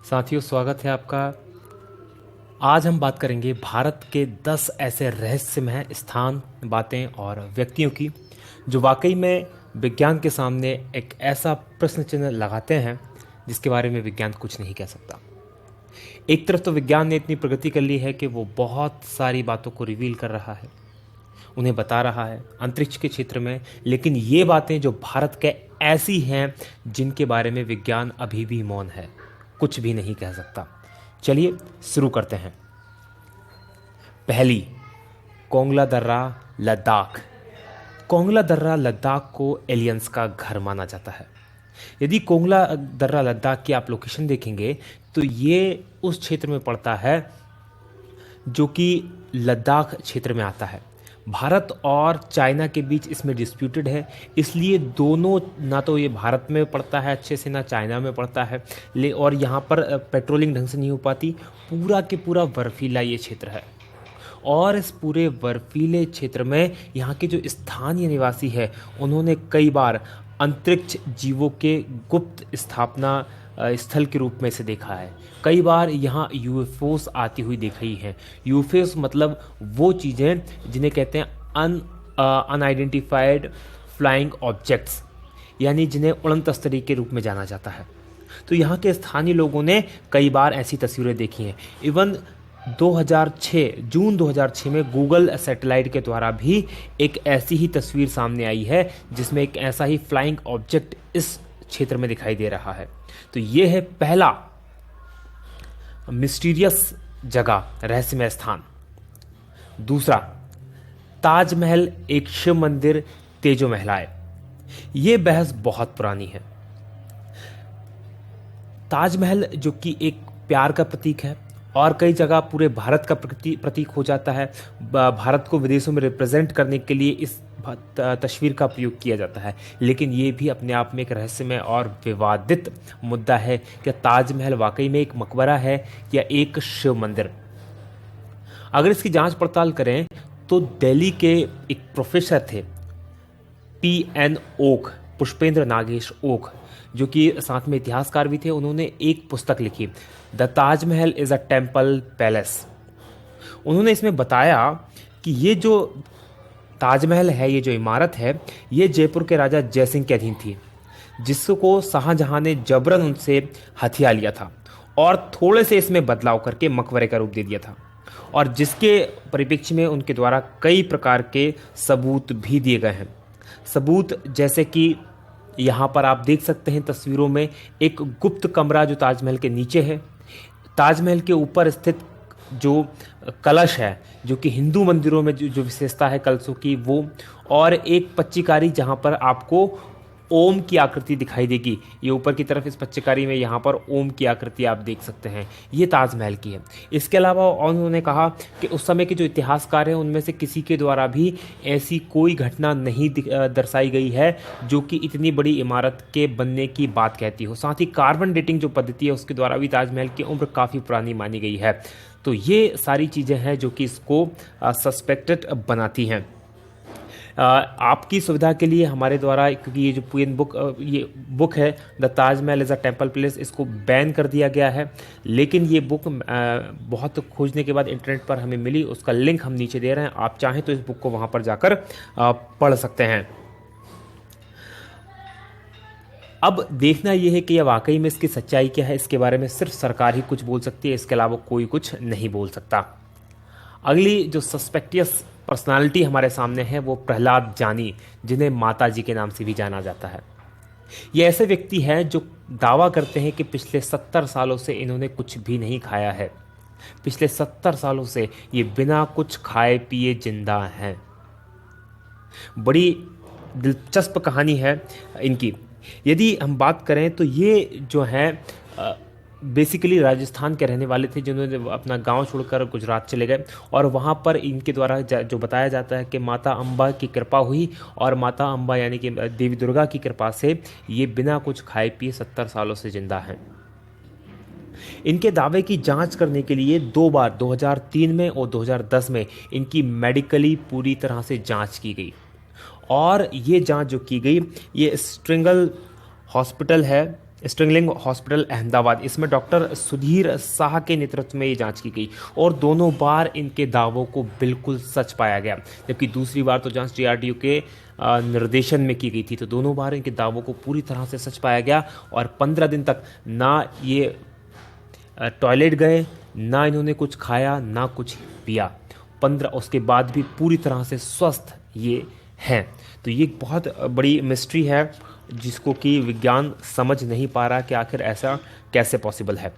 साथियों, स्वागत है आपका। आज हम बात करेंगे भारत के 10 ऐसे रहस्यमय स्थान, बातें और व्यक्तियों की जो वाकई में विज्ञान के सामने एक ऐसा प्रश्न चिन्ह लगाते हैं जिसके बारे में विज्ञान कुछ नहीं कह सकता। एक तरफ तो विज्ञान ने इतनी प्रगति कर ली है कि वो बहुत सारी बातों को रिवील कर रहा है, उन्हें बता रहा है अंतरिक्ष के क्षेत्र में, लेकिन ये बातें जो भारत के ऐसी हैं जिनके बारे में विज्ञान अभी भी मौन है, कुछ भी नहीं कह सकता। चलिए शुरू करते हैं। पहली, कोंगला दर्रा, लद्दाख। कोंगला दर्रा लद्दाख को एलियंस का घर माना जाता है। यदि कोंगला दर्रा लद्दाख की आप लोकेशन देखेंगे तो ये उस क्षेत्र में पड़ता है जो कि लद्दाख क्षेत्र में आता है। भारत और चाइना के बीच इसमें डिस्प्यूटेड है, इसलिए दोनों, ना तो ये भारत में पड़ता है अच्छे से ना चाइना में पड़ता है, और यहाँ पर पेट्रोलिंग ढंग से नहीं हो पाती। पूरा के पूरा बर्फीला ये क्षेत्र है और इस पूरे बर्फीले क्षेत्र में यहाँ के जो स्थानीय निवासी है उन्होंने कई बार अंतरिक्ष जीवों के गुप्त स्थापना स्थल के रूप में इसे देखा है। कई बार यहाँ यूएफओस आती हुई देखी है। यूएफओस मतलब वो चीज़ें जिन्हें कहते हैं अनआइडेंटिफाइड फ्लाइंग ऑब्जेक्ट्स, यानी जिन्हें उड़न तस्तरी के रूप में जाना जाता है। तो यहाँ के स्थानीय लोगों ने कई बार ऐसी तस्वीरें देखी हैं। इवन 2006 जून 2006 में गूगल सैटेलाइट के द्वारा भी एक ऐसी ही तस्वीर सामने आई है जिसमें एक ऐसा ही फ्लाइंग ऑब्जेक्ट इस क्षेत्र में दिखाई दे रहा है। तो ये है पहला मिस्टीरियस जगह, रहस्यमय स्थान। दूसरा, ताजमहल एक शिव मंदिर, तेजो महलाए। ये बहस बहुत पुरानी है। ताजमहल जो कि एक प्यार का प्रतीक है और कई जगह पूरे भारत का प्रतीक हो जाता है। भारत को विदेशों में रिप्रेजेंट करने के लिए इस तस्वीर का प्रयोग किया जाता है, लेकिन ये भी अपने आप में एक रहस्यमय और विवादित मुद्दा है कि ताजमहल वाकई में एक मकबरा है या एक शिव मंदिर। अगर इसकी जांच पड़ताल करें तो दिल्ली के एक प्रोफेसर थे, PN ओक, पुष्पेंद्र नागेश ओक, जो कि साथ में इतिहासकार भी थे। उन्होंने एक पुस्तक लिखी, the Taj Mahal is a temple palace. उन्होंने इसमें बताया कि ये जो ताजमहल है, ये जो इमारत है, ये जयपुर के राजा जयसिंह के अधीन थी, जिसको शाहजहां ने जबरन उनसे हथिया लिया था और थोड़े से इसमें बदलाव करके मकबरे का रूप दे दिया था, और जिसके परिप्रेक्ष्य में उनके द्वारा कई प्रकार के सबूत भी दिए गए हैं। सबूत जैसे कि यहाँ पर आप देख सकते हैं तस्वीरों में एक गुप्त कमरा जो ताजमहल के नीचे है। ताजमहल के ऊपर स्थित जो कलश है, जो कि हिंदू मंदिरों में जो विशेषता है कलशों की, वो, और एक पच्चीकारी जहाँ पर आपको ओम की आकृति दिखाई देगी। ये ऊपर की तरफ इस पच्चीकारी में यहाँ पर ओम की आकृति आप देख सकते हैं, ये ताजमहल की है। इसके अलावा उन्होंने कहा कि उस समय के जो इतिहासकार हैं उनमें से किसी के द्वारा भी ऐसी कोई घटना नहीं दर्शाई गई है जो कि इतनी बड़ी इमारत के बनने की बात कहती हो। साथ ही कार्बन डेटिंग जो पद्धति है उसके द्वारा भी ताजमहल की उम्र काफ़ी पुरानी मानी गई है। तो ये सारी चीज़ें हैं जो कि इसको सस्पेक्टेड बनाती हैं। आपकी सुविधा के लिए हमारे द्वारा, क्योंकि ये जो ये बुक है the Taj Mahal is a temple palace, इसको बैन कर दिया गया है, लेकिन ये बुक बहुत खोजने के बाद इंटरनेट पर हमें मिली। उसका लिंक हम नीचे दे रहे हैं, आप चाहें तो इस बुक को वहाँ पर जाकर पढ़ सकते हैं। अब देखना यह है कि यह वाकई में इसकी सच्चाई क्या है। इसके बारे में सिर्फ सरकार ही कुछ बोल सकती है, इसके अलावा कोई कुछ नहीं बोल सकता। अगली जो सस्पेक्टियस पर्सनालिटी हमारे सामने है वो प्रहलाद जानी, जिन्हें माता जी के नाम से भी जाना जाता है। ये ऐसे व्यक्ति हैं जो दावा करते हैं कि पिछले 70 सालों से इन्होंने कुछ भी नहीं खाया है। पिछले 70 सालों से ये बिना कुछ खाए पिए जिंदा हैं। बड़ी दिलचस्प कहानी है इनकी। यदि हम बात करें तो ये जो हैं बेसिकली राजस्थान के रहने वाले थे, जिन्होंने अपना गांव छोड़कर गुजरात चले गए, और वहां पर इनके द्वारा जो बताया जाता है कि माता अम्बा की कृपा हुई, और माता अम्बा यानी कि देवी दुर्गा की कृपा से ये बिना कुछ खाए पिए 70 सालों से जिंदा हैं। इनके दावे की जांच करने के लिए 2 बार 2003 में और 2010 में इनकी मेडिकली पूरी तरह से जांच की गई, और ये जांच जो की गई ये स्ट्रिंगल हॉस्पिटल है स्ट्रिंगलिंग हॉस्पिटल अहमदाबाद, इसमें डॉक्टर सुधीर शाह के नेतृत्व में ये जांच की गई और दोनों बार इनके दावों को बिल्कुल सच पाया गया। जबकि दूसरी बार तो जांच डीआरडीओ के निर्देशन में की गई थी, तो दोनों बार इनके दावों को पूरी तरह से सच पाया गया और 15 दिन तक ना ये टॉयलेट गए, ना इन्होंने कुछ खाया, ना कुछ पिया। 15 उसके बाद भी पूरी तरह से स्वस्थ ये हैं। तो ये एक बहुत बड़ी मिस्ट्री है जिसको कि विज्ञान समझ नहीं पा रहा कि आखिर ऐसा कैसे पॉसिबल है।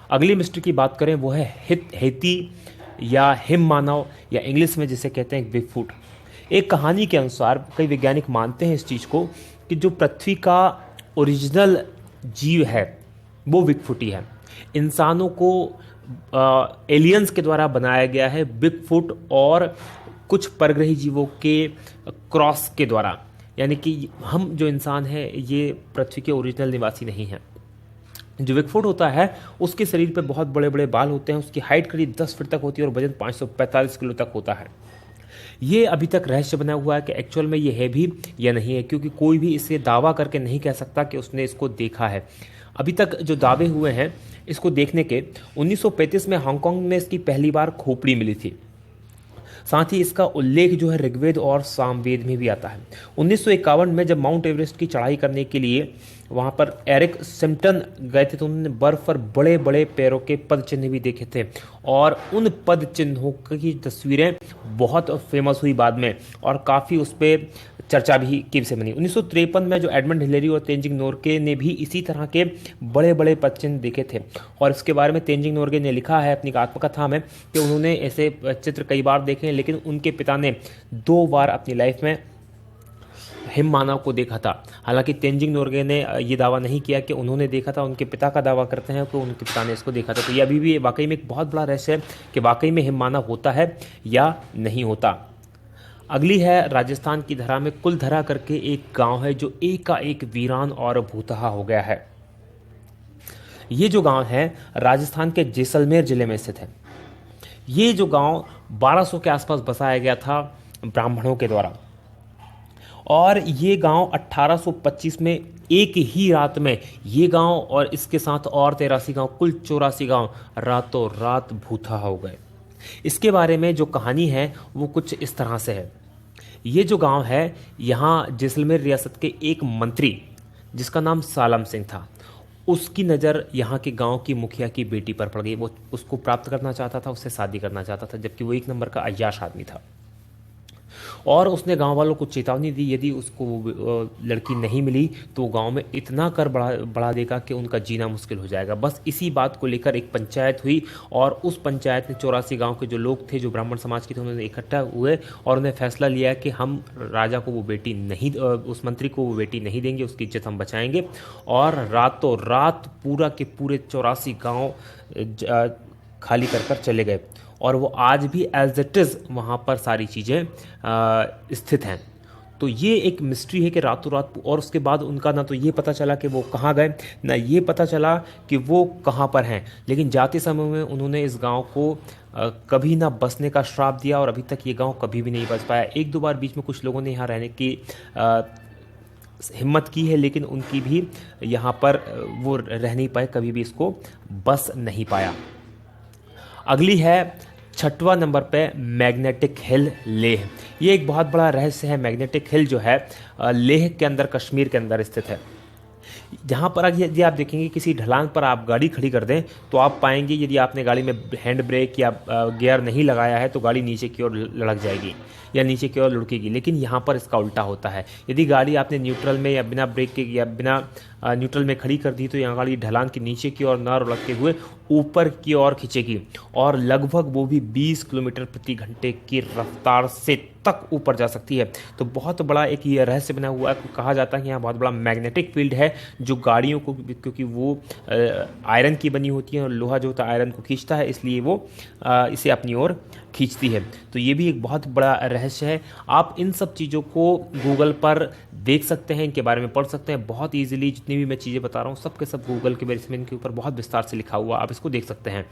अगली मिस्ट्री की बात करें वो है हेती या हिम मानव या इंग्लिश में जिसे कहते हैं बिगफुट। एक कहानी के अनुसार कई वैज्ञानिक मानते हैं इस चीज़ को कि जो पृथ्वी का ओरिजिनल जीव है वो बिगफुट ही है। इंसानों को एलियंस के द्वारा बनाया गया है बिगफुट और कुछ परग्रही जीवों के क्रॉस के द्वारा, यानी कि हम जो इंसान हैं ये पृथ्वी के ओरिजिनल निवासी नहीं हैं। जो बिगफुट होता है उसके शरीर पे बहुत बड़े बड़े बाल होते हैं, उसकी हाइट करीब 10 फीट तक होती है और वजन 545 किलो तक होता है। ये अभी तक रहस्य बना हुआ है कि एक्चुअल में ये है भी या नहीं है, क्योंकि कोई भी इसे दावा करके नहीं कह सकता कि उसने इसको देखा है। अभी तक जो दावे हुए हैं इसको देखने के, 1935 में हांगकांग में इसकी पहली बार खोपड़ी मिली थी। साथ ही इसका उल्लेख जो है ऋग्वेद और सामवेद में भी आता है। 1951 में जब माउंट एवरेस्ट की चढ़ाई करने के लिए वहाँ पर एरिक सिम्पटन गए थे तो उन्होंने बर्फ पर बड़े बड़े पैरों के पद चिन्ह भी देखे थे और उन पद चिन्हों की तस्वीरें बहुत फेमस हुई बाद में और काफ़ी उस पर चर्चा भी की से बनी। 1953 में जो एडमंड हिलेरी और तेंजिंग नोर्गे ने भी इसी तरह के बड़े बड़े पद चिन्ह देखे थे और इसके बारे में तेंजिंग नोर्गे ने लिखा है अपनी आत्मकथा में कि उन्होंने ऐसे चित्र कई बार देखे, लेकिन उनके पिता ने 2 बार अपनी लाइफ में हिम मानव को देखा था। हालांकि तेंजिंग नोर्गे ने ये दावा नहीं किया कि उन्होंने देखा था, उनके पिता का दावा करते हैं कि उनके पिता ने इसको देखा था। तो ये अभी भी वाकई में एक बहुत बड़ा रहस्य है कि वाकई में हिम मानव होता है या नहीं होता। अगली है राजस्थान की धरा में कुलधरा करके एक गांव है जो एकाएक वीरान और भूतहा हो गया है। ये जो गांव है राजस्थान के जैसलमेर जिले में स्थित है। ये जो गांव 1200 के आसपास बसाया गया था ब्राह्मणों के द्वारा और ये गांव 1825 में एक ही रात में ये गांव और इसके साथ और 83 गांव, कुल 84 गांव रातों रात भूतहा हो गए। इसके बारे में जो कहानी है वो कुछ इस तरह से है। ये जो गांव है यहाँ जैसलमेर रियासत के एक मंत्री जिसका नाम सालम सिंह था, उसकी नज़र यहाँ के गांव की मुखिया की बेटी पर पड़ गई। वो उसको प्राप्त करना चाहता था, उससे शादी करना चाहता था, जबकि वो 1 नंबर का अय्याश आदमी था और उसने गांव वालों को चेतावनी दी यदि उसको लड़की नहीं मिली तो गांव में इतना कर बढ़ा देगा कि उनका जीना मुश्किल हो जाएगा। बस इसी बात को लेकर एक पंचायत हुई और उस पंचायत ने 84 गांव के जो लोग थे जो ब्राह्मण समाज के थे उन्होंने इकट्ठा हुए और उन्हें फैसला लिया कि हम राजा को वो बेटी नहीं, उस मंत्री को वो बेटी नहीं देंगे, उसकी इज्जत हम बचाएंगे। और रातों रात पूरा के पूरे 84 गाँव खाली कर चले गए और वो आज भी एज इट इज़ वहाँ पर सारी चीज़ें स्थित हैं। तो ये एक मिस्ट्री है कि रातों रात, और उसके बाद उनका ना तो ये पता चला कि वो कहाँ गए, ना ये पता चला कि वो कहाँ पर हैं। लेकिन जाते समय में उन्होंने इस गांव को कभी ना बसने का श्राप दिया और अभी तक ये गांव कभी भी नहीं बस पाया। 1-2 बार बीच में कुछ लोगों ने यहाँ रहने की हिम्मत की है, लेकिन उनकी भी यहाँ पर वो रह नहीं पाए, कभी भी इसको बस नहीं पाया। अगली है 6वां नंबर पे मैग्नेटिक हिल लेह। ये एक बहुत बड़ा रहस्य है। मैग्नेटिक हिल जो है लेह के अंदर, कश्मीर के अंदर स्थित है। जहाँ पर यदि आप देखेंगे किसी ढलान पर आप गाड़ी खड़ी कर दें तो आप पाएंगे यदि आपने गाड़ी में हैंड ब्रेक या गियर नहीं लगाया है तो गाड़ी नीचे की ओर लुढ़क जाएगी या नीचे की ओर लुढ़केगी। लेकिन यहाँ पर इसका उल्टा होता है। यदि गाड़ी आपने न्यूट्रल में या बिना ब्रेक के या बिना न्यूट्रल में खड़ी कर दी तो यहाँ गाड़ी ढलान के नीचे की ओर न लुढ़कते हुए ऊपर की ओर खींचेगी और लगभग वो भी 20 किलोमीटर प्रति घंटे की रफ्तार से तक ऊपर जा सकती है। तो बहुत बड़ा एक ये रहस्य बना हुआ है। कहा जाता है कि यहाँ बहुत बड़ा मैग्नेटिक फील्ड है जो गाड़ियों को, क्योंकि वो आयरन की बनी होती है और लोहा जो होता है आयरन को खींचता है, इसलिए वो इसे अपनी ओर खींचती है। तो ये भी एक बहुत बड़ा रहस्य है। आप इन सब चीज़ों को गूगल पर देख सकते हैं, इनके बारे में पढ़ सकते हैं बहुत ईजिली। जितनी भी मैं चीज़ें बता रहा हूँ सब के सब गूगल के बेस में इनके ऊपर बहुत विस्तार से लिखा हुआ, आप इसको देख सकते हैं।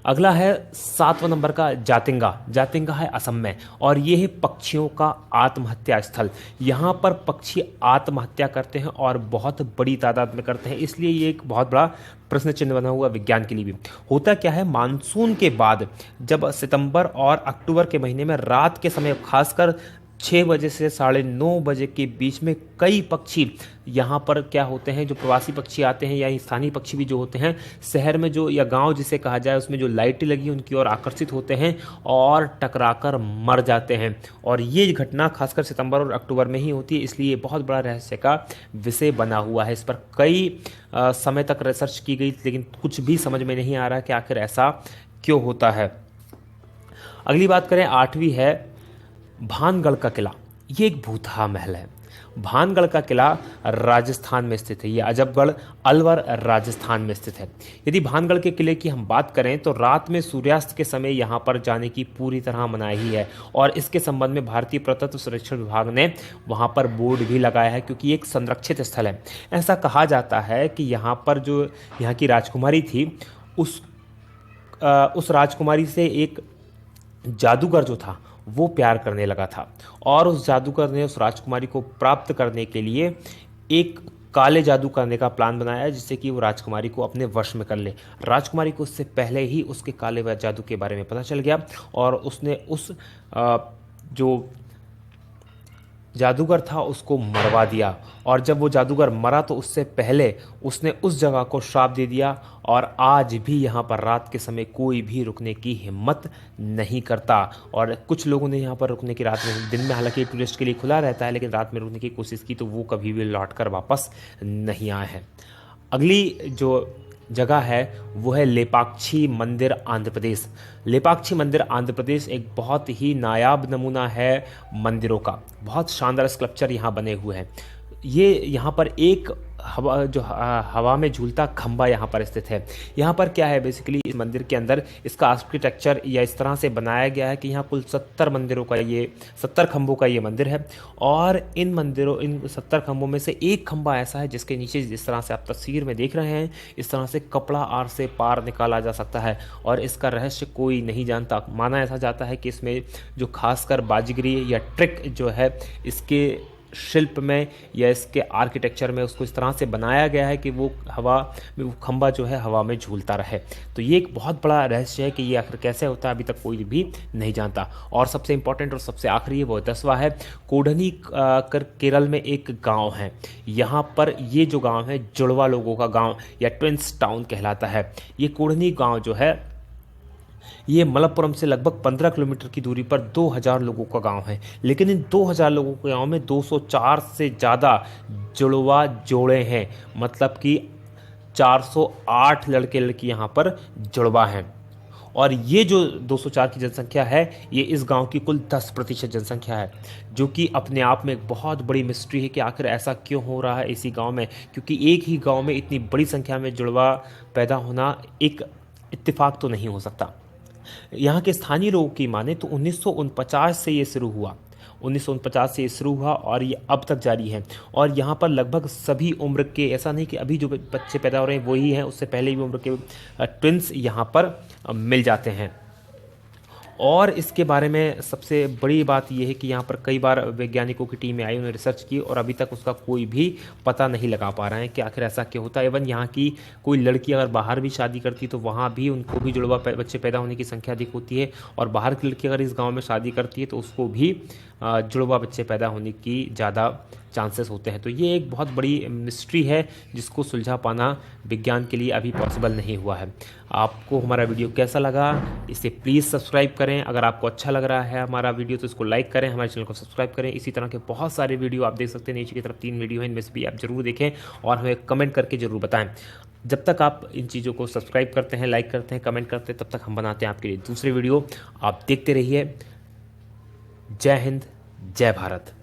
अगला है 7वां नंबर का जातिंगा। जातिंगा है असम में और ये है पक्षियों का आत्महत्या स्थल। यहाँ पर पक्षी आत्महत्या करते हैं और बहुत बड़ी तादाद में करते हैं, इसलिए ये एक बहुत बड़ा प्रश्न चिन्ह बना हुआ विज्ञान के लिए भी। होता क्या है, मानसून के बाद जब सितंबर और अक्टूबर के महीने में रात के समय खासकर 6 बजे से 9:30 बजे के बीच में कई पक्षी यहाँ पर क्या होते हैं, जो प्रवासी पक्षी आते हैं या स्थानीय पक्षी भी जो होते हैं, शहर में जो या गांव जिसे कहा जाए उसमें जो लाइटें लगी उनकी ओर आकर्षित होते हैं और टकराकर मर जाते हैं। और ये घटना खासकर सितंबर और अक्टूबर में ही होती है, इसलिए ये बहुत बड़ा रहस्य का विषय बना हुआ है। इस पर कई समय तक रिसर्च की गई, लेकिन कुछ भी समझ में नहीं आ रहा कि आखिर ऐसा क्यों होता है। अगली बात करें, 8वीं है भानगढ़ का किला। ये एक भूतहा महल है। भानगढ़ का किला राजस्थान में स्थित है। ये अजबगढ़ अलवर राजस्थान में स्थित है। यदि भानगढ़ के किले की हम बात करें तो रात में सूर्यास्त के समय यहाँ पर जाने की पूरी तरह मनाही है और इसके संबंध में भारतीय पुरातत्व संरक्षण विभाग ने वहाँ पर बोर्ड भी लगाया है, क्योंकि एक संरक्षित स्थल है। ऐसा कहा जाता है कि यहाँ पर जो यहाँ की राजकुमारी थी उस राजकुमारी से एक जादूगर जो था वो प्यार करने लगा था और उस जादूगर ने उस राजकुमारी को प्राप्त करने के लिए एक काले जादू करने का प्लान बनाया, जिससे कि वो राजकुमारी को अपने वश में कर ले। राजकुमारी को उससे पहले ही उसके काले जादू के बारे में पता चल गया और उसने उस जो जादूगर था उसको मरवा दिया। और जब वो जादूगर मरा तो उससे पहले उसने उस जगह को श्राप दे दिया और आज भी यहाँ पर रात के समय कोई भी रुकने की हिम्मत नहीं करता। और कुछ लोगों ने यहाँ पर रुकने की, रात में, दिन में हालांकि टूरिस्ट के लिए खुला रहता है, लेकिन रात में रुकने की कोशिश की तो वो कभी भी लौट कर वापस नहीं आए हैं। अगली जो जगह है वो है लेपाक्षी मंदिर आंध्र प्रदेश। लेपाक्षी मंदिर आंध्र प्रदेश एक बहुत ही नायाब नमूना है मंदिरों का। बहुत शानदार स्कल्पचर यहाँ बने हुए हैं। ये यहाँ पर एक हवा में झूलता खंबा यहाँ पर स्थित है। यहाँ पर क्या है, बेसिकली इस मंदिर के अंदर इसका आर्किटेक्चर या इस तरह से बनाया गया है कि यहाँ कुल 70 खंभों का ये मंदिर है और इन 70 खंभों में से एक खंभा ऐसा है जिसके नीचे जिस तरह से आप तस्वीर में देख रहे हैं इस तरह से कपड़ा आर से पार निकाला जा सकता है और इसका रहस्य कोई नहीं जानता। माना ऐसा जाता है कि इसमें जो खासकर बाजीगरी या ट्रिक जो है इसके शिल्प में या इसके आर्किटेक्चर में उसको इस तरह से बनाया गया है कि वो खंभा जो है हवा में झूलता रहे। तो ये एक बहुत बड़ा रहस्य है कि ये आखिर कैसे होता है, अभी तक कोई भी नहीं जानता। और सबसे इंपॉर्टेंट और सबसे आखिरी है वो 10वां है कोडनी केरल में एक गांव है। यहाँ पर ये जो गांव है जुड़वा लोगों का गांव या ट्विंस टाउन कहलाता है। ये कोडनी गांव जो है ये मलप्पुरम से लगभग 15 किलोमीटर की दूरी पर 2000 लोगों का गांव है, लेकिन इन 2000 लोगों के गांव में 204 से ज़्यादा जुड़वा जोड़े हैं, मतलब कि 408 लड़के लड़की यहाँ पर जुड़वा हैं। और ये जो 204 की जनसंख्या है ये इस गांव की कुल 10% जनसंख्या है, जो कि अपने आप में एक बहुत बड़ी मिस्ट्री है कि आखिर ऐसा क्यों हो रहा है इसी गांव में, क्योंकि एक ही गांव में इतनी बड़ी संख्या में जुड़वा पैदा होना एक इत्तेफाक तो नहीं हो सकता। यहाँ के स्थानीय लोगों की माने तो 1949 से ये शुरू हुआ। 1949 से ये शुरू हुआ और ये अब तक जारी है। और यहाँ पर लगभग सभी उम्र के, ऐसा नहीं कि अभी जो बच्चे पैदा हो रहे हैं वही हैं, उससे पहले भी उम्र के ट्विंस यहाँ पर मिल जाते हैं। और इसके बारे में सबसे बड़ी बात यह है कि यहाँ पर कई बार वैज्ञानिकों की टीमें आई, उन्होंने रिसर्च की और अभी तक उसका कोई भी पता नहीं लगा पा रहे हैं कि आखिर ऐसा क्यों होता है। इवन यहाँ की कोई लड़की अगर बाहर भी शादी करती तो वहाँ भी उनको भी जुड़वा बच्चे पैदा होने की संख्या अधिक होती है, और बाहर की लड़की अगर इस गाँव में शादी करती है तो उसको भी जुड़वा बच्चे पैदा होने की ज़्यादा चांसेस होते हैं। तो ये एक बहुत बड़ी मिस्ट्री है जिसको सुलझा पाना विज्ञान के लिए अभी पॉसिबल नहीं हुआ है। आपको हमारा वीडियो कैसा लगा इसे प्लीज़ सब्सक्राइब करें। अगर आपको अच्छा लग रहा है हमारा वीडियो तो इसको लाइक करें, हमारे चैनल को सब्सक्राइब करें। इसी तरह के बहुत सारे वीडियो आप देख सकते हैं, नीचे की तरफ 3 वीडियो हैं, इनमें से भी आप जरूर देखें और हमें कमेंट करके ज़रूर बताएं। जब तक आप इन चीज़ों को सब्सक्राइब करते हैं, लाइक करते हैं, कमेंट करते हैं, तब तक हम बनाते हैं आपके लिए दूसरे वीडियो। आप देखते रहिए। जय हिंद, जय भारत।